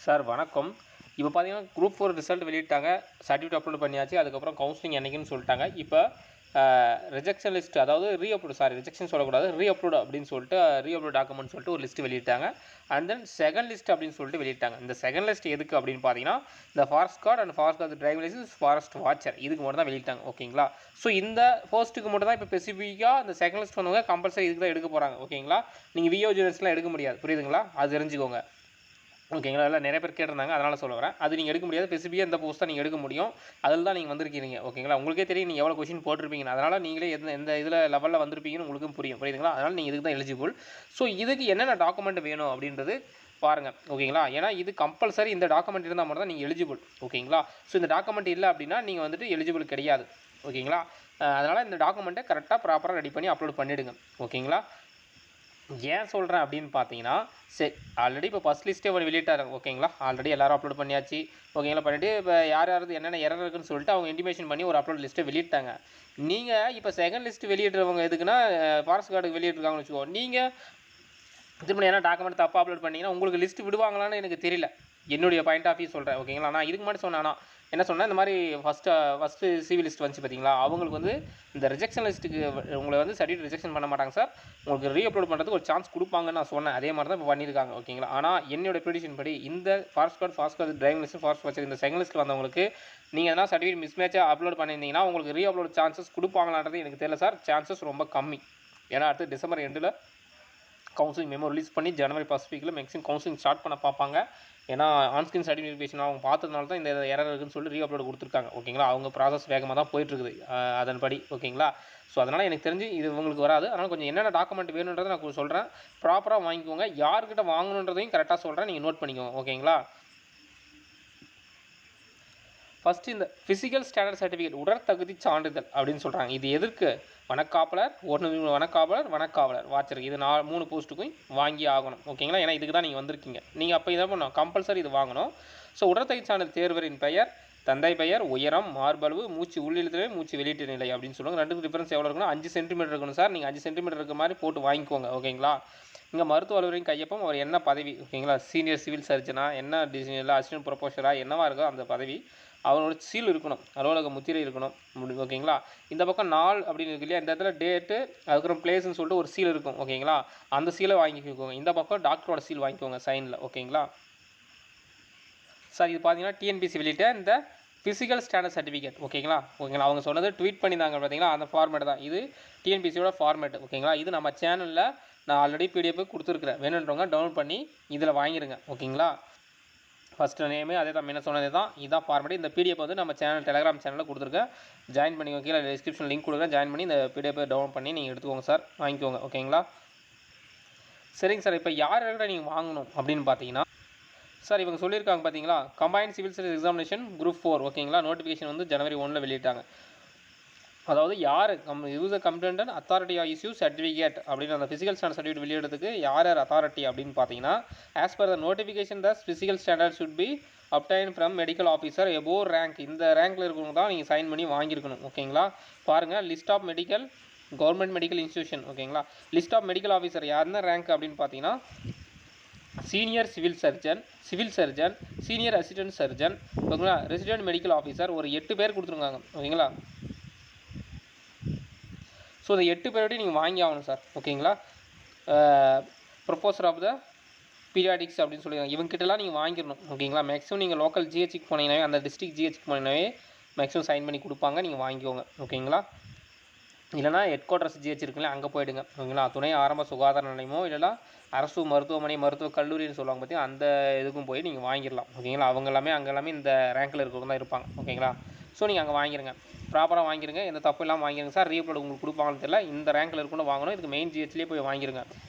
Sir வணக்கம். இப்போ பார்த்தீங்கன்னா குரூப் 4 ரிசல்ட் வெளியிட்டாங்க. சர்டிஃபிகேட் அப்லோட் பண்ணியாச்சு. அதுக்கப்புறம் கவுன்சிலிங் என்னைக்குன்னு சொல்லிட்டாங்க. இப்போ ரிஜெக்ஷன் லிஸ்ட், அதாவது ரிஜெக்ஷன் சொல்லக்கூடாது, அப்லோட் அப்படின்னு சொல்லிட்டு அப்லோட் டாக்குமெண்ட் சொல்லிட்டு ஒரு லிஸ்ட் வெளியிட்டாங்க. அண்ட் தென் செகண்ட் லிஸ்ட் அப்படின்னு சொல்லிட்டு வெளியிட்டாங்க. இந்த செகண்ட் லிஸ்ட் எதுக்கு அப்படின்னு பார்த்தீங்கன்னா, இந்த forest guard and forest guard driving licence, forest watcher இதுக்கு மட்டும் தான் வெளியிட்டாங்க. ஓகேங்களா? ஸோ இந்த போஸ்ட்டுக்கு மட்டும் தான் இப்போ ஸ்பெசிஃபிக்காக இந்த செகண்ட் லிஸ்ட் வந்தவங்க கம்பல்சரி இதுக்கு தான் எடுக்க போகிறாங்க. ஓகேங்களா? நீங்கள் விஓ ஜூனியர்ஸ்லாம் எடுக்க முடியாது. புரியுதுங்களா? அது தெரிஞ்சுக்கோங்க. ஓகேங்களா? எல்லாம் நிறைய பேர் கேட்டிருந்தாங்க, அதனால் சொல்ல வரேன். அது நீங்கள் எடுக்க முடியாது. ஸ்பெசிஃபிக்காக இந்த போஸ்ட் தான் நீங்கள் எடுக்க முடியும். அதில் தான் நீங்கள் வந்திருக்கீங்க. ஓகேங்களா? உங்களுக்கே தெரியும் நீங்கள் எவ்வளோ கொஸ்டின் போட்டிருப்பீங்கன்னு. அதனால் நீங்களே எந்த இதில் லெவலில் வந்திருப்பீங்கன்னு உங்களுக்கும் புரியும். புரியுதுங்களா? அதனால் நீங்கள் இதுக்கு தான் எலிஜிபிள். ஸோ இதுக்கு என்னென்ன டாக்குமெண்ட் வேணும் அப்படின்றது பாருங்கள். ஓகேங்களா? ஏன்னா இது கம்பல்சரி இந்த டாக்குமெண்ட் இருந்தால் மட்டும் தான் நீங்கள் எலிஜிபிள். ஓகேங்களா? ஸோ இந்த டாக்குமெண்ட் இல்லை அப்படின்னா நீங்கள் வந்துட்டு எலிஜிபிள் கிடையாது. ஓகேங்களா? அதனால் இந்த டாக்குமெண்ட்டை கரெக்டாக ப்ராப்பராக ரெடி பண்ணி அப்லோட் பண்ணிவிடுங்க. ஓகேங்களா? ஏன் சொல்கிறேன் அப்படின்னு பார்த்தீங்கன்னா, சரி ஆல்ரெடி இப்போ ஃபஸ்ட் லிஸ்ட்டே ஒரு வெளியிட்டாங்க. ஓகேங்களா? ஆல்ரெடி எல்லோரும் அப்லோட் பண்ணியாச்சு. ஓகேங்களா? பண்ணிவிட்டு இப்போ யாராவது என்னென்ன எரர் இருக்குன்னு சொல்லிட்டு அவங்க இன்டிமேஷன் பண்ணி ஒரு அப்லோட் லிஸ்ட்டை வெளியிட்டாங்க. நீங்கள் இப்போ செகண்ட் லிஸ்ட் வெளியிடுறவங்க எதுக்குன்னா, ஃபாரஸ்ட் கார்டுக்கு வெளியிட்டிருக்காங்கன்னு வச்சுக்கோ. நீங்கள் திரும்ப என்ன டாக்குமெண்ட் தப்பாக அப்லோட் பண்ணிங்கன்னா உங்களுக்கு லிஸ்ட் விடுவாங்களான்னு எனக்கு தெரியல. என்னுடைய பாயிண்ட் ஆஃப் வியூ சொல்கிறேன். ஓகேங்களா? நான் இதுக்கு முன்னாடி சொன்னேன்னா என்ன சொன்னேன், இந்த மாதிரி ஃபஸ்ட்டு சிவி லிஸ்ட் வந்துச்சு பார்த்தீங்களா, அவங்களுக்கு வந்து இந்த ரிஜெக்ஷன் லிஸ்ட்டுக்கு உங்களை வந்து சர்டிஃபிகேட் ரிஜெக்ஷன் பண்ண மாட்டாங்க சார், உங்களுக்கு அப்லோட் பண்ணுறதுக்கு ஒரு சான்ஸ் கொடுப்பாங்கன்னு நான் சொன்னேன். அதே மாதிரி தான் இப்போ பண்ணியிருக்காங்க. ஓகேங்களா? ஆனால் என்னோட ப்ரெடிஷன் படி இந்த forest guard driving list, forest watcher இந்த செகண்ட் லிஸ்ட்டில் வந்தவங்களுக்கு நீங்கள் எதனா சர்டிஃபிகேட் மிஸ்மேட்சாக அப்லோட் பண்ணியிருந்தீங்கன்னா உங்களுக்கு அப்லோட் சான்சஸ் கொடுப்பாங்களான்றது எனக்கு தெரியல சார். சான்சஸ் ரொம்ப கம்மி. ஏன்னா அடுத்து டிசம்பர் எண்டில் கவுன்சிலிங் மெமோ ரிலீஸ் பண்ணி ஜனவரி ஃபர்ஸ்ட் வீக்கில் மேக்ஸிமம் கவுன்சிலிங் ஸ்டார்ட் பண்ண பார்ப்பாங்க. ஏன்னா ஆன்ஸ்கிரீன் சர்டிஃபிகேஷன் அவங்க பார்த்ததுனால தான் இந்த எரர் இருக்குன்னு சொல்லி அப்லோட் கொடுத்துருக்காங்க. ஓகேங்களா? அவங்க ப்ராசஸ் வேகமாக தான் போயிட்டுருக்குது அதன்படி. ஓகேங்களா? ஸோ அதனால் எனக்கு தெரிஞ்சு இது உங்களுக்கு வராது. அதனால் கொஞ்சம் என்னென்ன டாக்குமெண்ட் வேணுன்றதை நான் சொல்கிறேன். ப்ராப்பராக வாங்கிக்கோங்க. யார்கிட்ட வாங்கணுன்றதையும் கரெக்டாக சொல்கிறேன், நீங்கள் நோட் பண்ணிக்கோங்க. ஓகேங்களா? ஃபஸ்ட்டு இந்த ஃபிசிக்கல் ஸ்டாண்டர்ட் சர்டிஃபிகேட், உடற்தகுதி சான்றிதழ் அப்படின்னு சொல்கிறாங்க. இது எதற்கு? வனக்காவலர், வனக்காவலர் வாட்சர், இது 3 போஸ்ட்டுக்கும் வாங்கி ஆகணும். ஓகேங்களா? ஏன்னா இதுக்கு தான் நீங்கள் வந்திருக்கீங்க. நீங்கள் அப்போ இதை பண்ணணும், கம்பல்சரி இது வாங்கணும். ஸோ உடற்தகுதி சான்றிதழ் தேர்வரின் பெயர், தந்தை பெயர், உயரம், மார்பளவு, மூச்சு உள்ளிழுத்தலை, மூச்சு வெளியீட்டு நிலை அப்படின்னு சொல்லுவாங்க. ரெண்டுக்கு டிஃபரன்ஸ் எவ்வளோ இருக்குன்னா 5 சென்டிமீட்டர் இருக்கணும் சார். நீங்கள் 5 சென்டிமீட்டர் இருக்க மாதிரி போட்டு வாங்கிக்கோங்க. ஓகேங்களா? இங்கே மருத்துவ அலுவலரின் கையொப்பம், அவர் என்ன பதவி, ஓகேங்களா, சீனியர் சிவில் சர்ஜனா, என்ன டிசைனில் அசிஸ்டன்ட் ப்ரொஃபஸராக என்னவா இருக்கோ அந்த பதவி, அவரோட சீல் இருக்கணும், அலுவலக முத்திரை இருக்கணும். ஓகேங்களா? இந்த பக்கம் நாள் அப்படின்னு இருக்கு இல்லையா, இந்த இடத்துல டேட்டு, அதுக்கப்புறம் பிளேஸ்ன்னு சொல்லிட்டு ஒரு சீல் இருக்கும். ஓகேங்களா? அந்த சீலை வாங்கிக்கோங்க. இந்த பக்கம் டாக்டரோட சீல் வாங்கிக்கோங்க சைனில். ஓகேங்களா? சார் இது பார்த்தீங்கன்னா டிஎன்பிசி வெளியிட்ட இந்த ஃபிசிக்கல் ஸ்டாண்டர்ட் சர்டிஃபிகேட். ஓகேங்களா? அவங்க சொன்னது ட்வீட் பண்ணியிருந்தாங்க பார்த்தீங்களா, அந்த ஃபார்மேட் தான் இது. டிஎன்பிசியோட ஃபார்மேட். ஓகேங்களா? இது நம்ம சேனலில் நான் ஆல்ரெடி பிடிஎஃப் கொடுத்துருக்குறேன். வேணுன்றவங்க டவுன்லோட் பண்ணி இதில் வாங்கிடுங்க. ஓகேங்களா? ஃபஸ்ட்டு நேமே அதே தான், என்ன சொன்னது தான், இதுதான் ஃபார்மேட். இந்த பிடிஎஃப் வந்து நம்ம சேனல் டெலிகிராம் சேனலில் கொடுத்துருக்கேன். ஜாயின் பண்ணிக்கோங்க. கீழே டிஸ்கிரிப்ஷன் லிங்க் கொடுக்குறேன். ஜாயின் பண்ணி இந்த பிடிஎஃப் டவுன்லோட் பண்ணி நீங்கள் எடுத்துக்கோங்க சார், வாங்கிக்கோங்க. ஓகேங்களா? சரிங்க சார். இப்போ யார்கிட்ட நீங்கள் வாங்கணும் அப்படின்னு பார்த்தீங்கன்னா, சார் இவங்க சொல்லியிருக்காங்க பார்த்தீங்களா, combined civil service examination group 4. ஓகேங்களா? நோட்டிஃபிகேஷன் வந்து ஜனவரி 1 வெளியிட்டாங்க. அதாவது யார் user complaint authority of issue certificate அப்படின்னு அந்த ஃபிசிக்கல் ஸ்டாண்டர்ட் சர்டிஃபிகேட் வெளியிடறதுக்கு யார் அத்தாரிட்டி அப்படின்னு பார்த்தீங்கன்னா, as per the notification the physical standard should be obtained from medical officer above rank. இந்த ரேங்க்கில் இருக்கவங்க தான் நீங்கள் சைன் பண்ணி வாங்கியிருக்கணும். ஓகேங்களா? பாருங்கள், list of medical government medical institution. ஓகேங்களா? லிஸ்ட் ஆஃப் மெடிக்கல் ஆஃபீஸர் யாருன்னா ரேங்க் அப்படின்னு பார்த்தீங்கன்னா, senior civil surgeon, senior assistant surgeon, ஓகேங்களா, ரெசிடென்ட் மெடிக்கல் ஆஃபீஸர், ஒரு 8 பேர் கொடுத்துருக்காங்க. ஓகேங்களா? ஸோ இந்த 8 பேரோடய நீங்கள் வாங்கி ஆகணும் சார். ஓகேங்களா? ப்ரொஃபஸர் ஆஃப் த பீரியாடிக்ஸ் அப்படின்னு சொல்லியிருக்காங்க. இவங்ககிட்டலாம் நீங்கள் வாங்கிடணும். ஓகேங்களா? மேக்ஸிமம் நீங்கள் லோக்கல் ஜிஹெச்சுக்கு போனீங்கன்னாவே, அந்த டிஸ்ட்ரிக்ட் ஜிஹெச்சுக்கு போனீங்கன்னாவே மேக்ஸிமம் சைன் பண்ணி கொடுப்பாங்க. நீங்கள் வாங்கிக்கோங்க. ஓகேங்களா? இல்லைனா ஹெட் குவார்ட்டர்ஸ் ஜிஹெச் இருக்குல்ல, அங்கே போயிடுங்க. ஓகேங்களா? துணை ஆரம்ப சுகாதார நிலையமோ இல்லைனா அரசு மருத்துவமனை, மருத்துவக் கல்லூரின்னு சொல்லுவாங்க பார்த்தீங்கன்னா, அந்த இதுக்கும் போய் நீங்கள் வாங்கிடலாம். ஓகேங்களா? அவங்க எல்லாமே இந்த ரேங்கில் இருக்கிறவங்க தான் இருப்பாங்க. ஓகேங்களா? ஸோ நீங்கள் அங்கே வாங்கிடுங்க. ப்ராப்பராக வாங்கிடுங்க. எந்த தப்பு இல்லாமல் வாங்கிடுங்க சார். ரீஅப்லோட் உங்களுக்கு கொடுப்பாங்கன்னு தெரியல. இந்த ரேங்கில் இருக்கணும் வாங்கணும். இதுக்கு மெயின் ஜிஹெச்லேயே போய் வாங்கிடுங்க.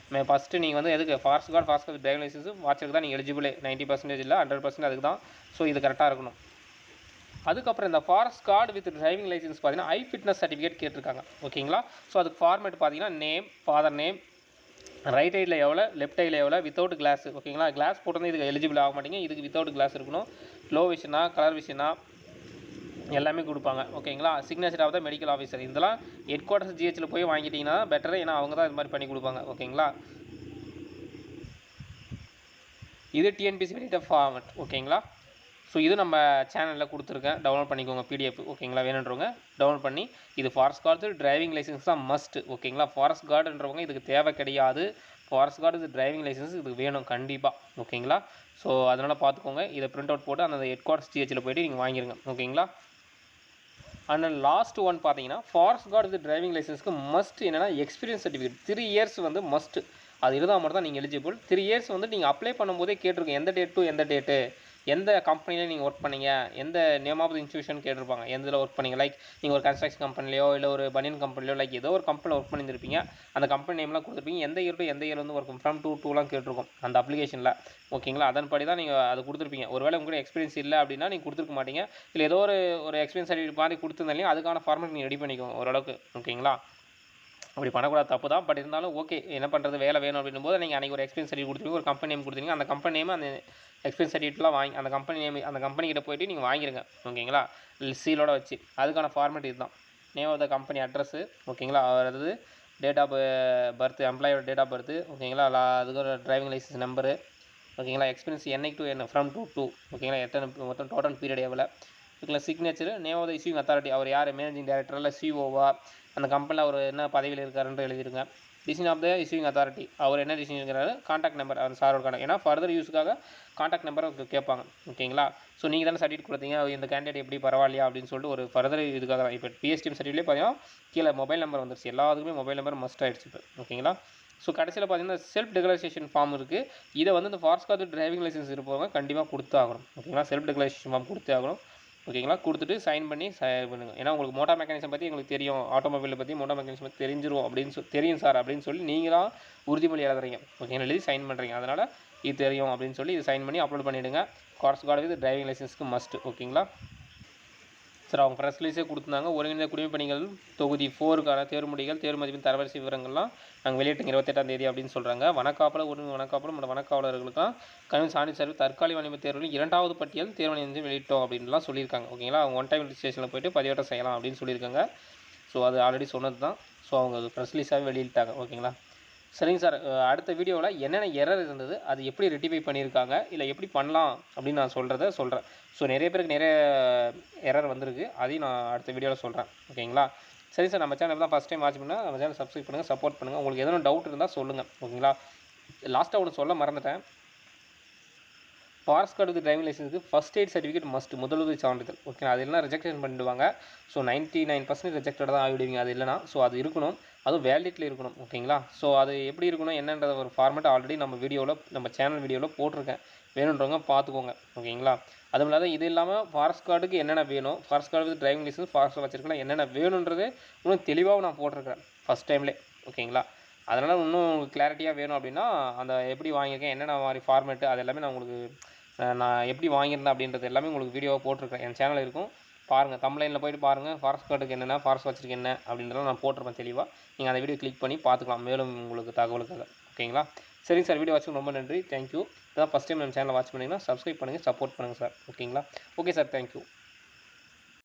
ஃபஸ்ட்டு நீங்கள் வந்து எதுக்கு ஃபாரஸ்ட் கார்டு டிரைவிங் லைசன்ஸ் வாட்சருக்கு தான் நீங்கள் எலிஜிபிளே. 90% இல்லை, 100% அதுக்கு தான். ஸோ இது கரெக்டாக இருக்கணும். அதுக்கப்புறம் இந்த forest card with driving licence பார்த்தீங்கன்னா ஐ ஃபிட்னஸ் சர்டிஃபிகேட் கேட்டிருக்காங்க. ஓகேங்களா? ஸோ அதுக்கு ஃபார்மேட் பார்த்தீங்கன்னா நேம், ஃபாதர் நேம், ரைட் சைடில் எவ்வளோ, லெஃப்ட் சைடில் எவ்வளோ, வித்தவுட் கிளாஸ். ஓகேங்களா? கிளாஸ் போட்டது இதுக்கு எலிஜிபிள் ஆக மாட்டீங்க. இதுக்கு வித்தவுட் கிளாஸ் இருக்கணும். லோ விஷனா, கலர் விஷனா எல்லாமே கொடுப்பாங்க. ஓகேங்களா? Signature of the medical officer. இதெல்லாம் ஹெட் குவார்ட்டர்ஸ் ஜிஹெச்சில் போய் வாங்கிட்டீங்கன்னா பெட்டர். ஏன்னா அவங்க தான் இது மாதிரி பண்ணி கொடுப்பாங்க. ஓகேங்களா? இது டிஎன்பிஎஸ்சி வெளியிட்ட ஃபார்மட் ஓகேங்களா. ஸோ இது நம்ம சேனலில் கொடுத்துருக்கேன், டவுன்லோட் பண்ணிக்கோங்க பிடிஎஃப் ஓகேங்களா. வேணுன்றவங்க டவுன்லோட் பண்ணி, இது ஃபாரஸ்ட் கார்டு டிரைவிங் லைசன்ஸ் தான் மஸ்ட் ஓகேங்களா. ஃபாரஸ்ட் கார்டுன்றவங்க இதுக்கு தேவை கிடையாது, ஃபாரஸ்ட் கார்டு இது டிரைவிங் லைசன்ஸ் இதுக்கு வேணும் கண்டிப்பாக ஓகேங்களா. ஸோ அதனால் பார்த்துக்கோங்க, இதை பிரிண்ட் அவுட் போட்டு அந்த ஹெட் குவார்ட்டர்ஸ் ஜிஹெச்சில் போய்ட்டு நீங்கள் வாங்கிருங்க ஓகேங்களா. அண்ட் லாஸ்ட் ஒன் பார்த்தீங்கன்னா ஃபாரஸ்ட் கார்டு இது டிரைவிங் லைசன்ஸ்க்கு மஸ்ட் என்னென்னா எக்ஸ்பீரியன்ஸ் சர்டிஃபிகேட் 3 இயர்ஸ் வந்து மஸ்ட். அது இருந்தால் மட்டும் தான் நீங்கள் எலிஜிபிள். 3 இயர்ஸ் வந்து நீங்கள் அப்ளை பண்ணும்போதே கேட்டிருக்கோம், எந்த டேட் டு எந்த டேட்டு, எந்த கம்பெனியில் நீங்கள் ஒர்க் பண்ணீங்க, எந்த நேம் ஆஃப் த இன்ஸ்டியூஷன் கேட்டிருப்பாங்க, எந்த இதில் ஒர்க் பண்ணீங்க. லைக் நீங்கள் ஒரு கன்ஸ்ட்ரக்ஷன் கம்பெனிலையோ இல்லை ஒரு பனியன் கம்பெனிலையோ லைக் ஏதோ ஒரு கம்பெனியில் ஒர்க் பண்ணியிருப்பீங்க, அந்த கம்பெனி நேம்லாம் கொடுத்துருப்பீங்க, எந்த இயர் டு எந்த இயர் வந்து ஒர்க் ஃப்ரம் 2 2லாம் கேட்டிருக்கோம் அந்த அப்ளிகேஷனில் ஓகேங்களா. அதன்படி தான் நீங்கள் அது கொடுத்துருப்பீங்க. ஒருவேளை உங்களுக்கு எக்ஸ்பீரியன்ஸ் இல்லை அப்படின்னா நீங்கள் கொடுத்துருக்க மாட்டீங்க. இல்லை ஏதோ ஒரு எக்ஸ்பீரியன்ஸ் சர்டிஃபிகேட் மாதிரி கொடுத்துருந்தாலையும் அதுக்கான ஃபார்மேட் நீங்கள் ரெடி பண்ணிக்கோங்க ஓரளவுக்கு ஓகேங்களா. அப்படி பண்ணக்கூடாது, தப்பு தான். பட் இருந்தாலும் ஓகே, என்ன பண்ணுறது, வேலை வேணும் அப்படின்னும் போது நீங்கள் அன்றைக்கி ஒரு எக்ஸ்பீரியன்ஸ் சர்டிஃபிகேட் கொடுத்துருங்க, ஒரு கம்பெனி நேம் கொடுத்துருங்க, அந்த கம்பெனி நேம் அந்த எக்ஸ்பீரியன்ஸ் சர்டிஃபிகேட்லாம் வாங்கி அந்த கம்பெனி நேம் அந்த கம்பெனிக்கிட்ட போய்ட்டு நீங்கள் வாங்கிருங்க ஓகேங்களா. சீலோட வச்சு அதுக்கான ஃபார்மேட் இதுதான். Name of the company address ஓகேங்களா, அதாவது டேட் ஆஃப் பர்த், எம்ப்ளாயோட டேட் ஆஃப் பர்த் ஓகேங்களா, அதுக்கு ஒரு டிரைவிங் லைசன்ஸ் நம்பரு ஓகேங்களா, எக்ஸ்பீரியன்ஸ் என்னைக்கு டு என்ன ஃப்ரம் 2 2 ஓகேங்களா, எத்தனை மொத்தம் டோட்டல் பீரியட் எவ்வளோ ஓகேங்களா, signature, name of the issuing authority, அவர் யார், மேனேஜிங் டைரக்டர் இல்லை சிஓவா, அந்த கம்பெனியில் அவர் என்ன பதவியில் இருக்காருன்னு எழுதிருங்க. Designation of the issuing authority, அவர் என்ன டிசிஷன் இருக்கிறாரு, காண்டாக்ட் நம்பர், அவர் சாரோட காண்டாக்ட், ஏன்னா ஃபர்தர் யூஸுக்காக காண்டாக்ட் நம்பரை கேட்பாங்க ஓகேங்களா. ஸோ நீங்கள் தானே சர்டிஃபிகேட் கொடுத்தீங்க, இந்த கேண்டிடேட் எப்படி பரவாயில்லையா அப்படின்னு சொல்லிட்டு ஒரு ஃபர்தர் இதுக்காக தான். இப்போ பிஎஸ்டிஎம் சர்டிஃபிகேட்லேயே பார்த்தீங்கன்னா கீழே மொபைல் நம்பர் வந்துருச்சு, எல்லாத்துக்குமே மொபைல் நம்பர் மஸ்ட் ஆகிடுச்சு இப்போ ஓகேங்களா. ஸோ கடைசியில் பார்த்தீங்கன்னா செல்ஃப் டிக்ளரேஷன் ஃபார்ம் இருக்குது. இதை வந்து இந்த ஃபாரஸ்ட் கார்டு டிரைவிங் லைசன்ஸ் இருப்பவங்க கண்டிப்பாக கொடுத்து ஆகணும் ஓகேங்களா. செல்ஃப் டிக்ளரேஷன் ஃபார்ம் கொடுத்து ஆகணும் ஓகேங்களா. கொடுத்துட்டு சைன் பண்ணி பண்ணுங்கள். ஏன்னா உங்களுக்கு மோட்டார் மெக்கானிசம் பற்றி எங்களுக்கு தெரியும், ஆட்டோமொபைலை பற்றி மோட்டார் மெக்கானிசம் பற்றி தெரிஞ்சிரும் அப்படின்னு தெரியும் சார் அப்படின்னு சொல்லி நீங்களாம் உறுதிமொழி எழுதுறீங்க ஓகேங்களா, எழுதி சைன் பண்ணுறீங்க. அதனால் இது தெரியும் அப்படின்னு சொல்லி இது சைன் பண்ணி அப்லோட் பண்ணிவிடுங்க. ஃபாரஸ்ட் கார்டு வித் டிரைவிங் லைசன்ஸ்க்கு மஸ்ட் ஓகேங்களா. சார் அவங்க ப்ரெஸ் ரிலீஸே கொடுத்துருந்தாங்க. ஒருங்கிணைந்த குடிமைப் பணிகள் தொகுதி 4க்கான தேர்வு முடிகள், தேர்வு மதிப்பின் தரவரிசை விவரங்கள்லாம் நாங்கள் வெளியிட்டோம் 28ஆம் தேதி அப்படின்னு சொல்கிறாங்க. வனக்காப்பலர் வனக்காப்பலர் மற்றும் வனக்காவலர்களுக்கும் கல்வி சான்றிதழ் சார்பில் தற்காலிக வணிக தேர்வுகளில் 2வது பட்டியல் தேர்வு வெளியிட்டோம் அப்படின்லாம் சொல்லியிருக்காங்க ஓகேங்களா. அவங்க ஒன் டைம் ரிஜிஸ்ட்ரேஷனில் போய்ட்டு பதிவேற்றம் செய்யலாம் அப்படின்னு சொல்லியிருக்காங்க. ஸோ அது ஆல்ரெடி சொன்னது தான். ஸோ அவங்க ப்ரெஸ் ரிலீஸாகவே வெளியிட்டாங்க ஓகேங்களா. சரிங்க சார், அடுத்த வீடியோவில் என்னென்ன எரர் இருந்தது, அது எப்படி ரெக்டிஃபை பண்ணியிருக்காங்க, இல்லை எப்படி பண்ணலாம் அப்படின்னு நான் சொல்கிறேன். ஸோ நிறைய பேருக்கு நிறைய எரர் வந்திருக்கு, அதையும் நான் அடுத்த வீடியோவில் சொல்கிறேன் ஓகேங்களா. சரி சார், நம்ம சேனல் தான் ஃபஸ்ட் டைம் வாட்ச் பண்ணால் நம்ம சேனல் சப்ஸ்கிரைப் பண்ணுங்கள், சப்போர்ட் பண்ணுங்கள். உங்களுக்கு எதனா டவுட் இருந்தால் சொல்லுங்கள் ஓகேங்களா. லாஸ்ட்டாக ஒன்று சொல்ல மறந்துட்டேன், ஃபாரஸ்ட் கார்டு வித் டிரைவிங் லைசன்ஸுக்கு ஃபஸ்ட் எய்ட் சர்டிஃபிகேட் மஸ்ட், முதலுதவி சான்றிதழ் ஓகே. அது இல்லைனா ரிஜெக்ஷன் பண்ணிடுவாங்க. ஸோ 99% ரிஜெக்டட் தான் ஆகிடுவீங்க அது இல்லைனா. ஸோ அது இருக்கணும், அதுவும் வேலிடிட்டில் இருக்கணும் ஓகேங்களா. ஸோ அது எப்படி இருக்கணும் என்னன்ற ஒரு ஃபார்மேட் ஆல்ரெடி நம்ம வீடியோவில் நம்ம சேனல் வீடியோவில் போட்டிருக்கேன், வேணுன்றவங்க பார்த்துக்கோங்க ஓகேங்களா. அதுவும் இல்லாத இது இல்லாமல் ஃபாரஸ்ட் கார்டுக்கு என்னென்ன வேணும், forest card with driving licence forest வச்சிருக்கலாம் என்னென்ன வேணுன்றது இன்னும் தெளிவாக நான் போட்டிருக்கேன் ஃபஸ்ட் டைம்லேயே ஓகேங்களா. அதனால் இன்னும் உங்களுக்கு கிளாரிட்டியாக வேணும் அப்படின்னா அந்த எப்படி வாங்கியிருக்கேன், என்னென்ன மாதிரி ஃபார்மேட்டு, அது எல்லாமே நான் உங்களுக்கு நான் எப்படி வாங்கியிருந்தேன் அப்படின்றது எல்லாமே உங்களுக்கு வீடியோவாக போட்டிருக்கேன். என் சேனல் இருக்கும் பாருங்கள், தம்ப்லைனில் போய்ட்டு பாருங்கள், ஃபாரஸ்ட் கார்டுக்கு என்னென்ன, ஃபாரஸ்ட் வச்சிருக்கேன் என்ன அப்படின்றத நான் போட்டிருப்பேன் தெளிவாக. நீங்கள் அந்த வீடியோ கிளிக் பண்ணி பார்த்துக்கலாம் மேலும் உங்களுக்கு தகவலுக்காக ஓகேங்களா. சரிங்க சார், வீடியோ வாட்சிங் ரொம்ப நன்றி, தேங்க்யூ. இதான் ஃபஸ்ட் டைம் நம்ம சேனலை வாட்ச் பண்ணிங்கன்னா சப்ஸ்கிரைப் பண்ணுங்கள், சப்போர்ட் பண்ணுங்கள் சார் ஓகேங்களா. Okay sir, thank you.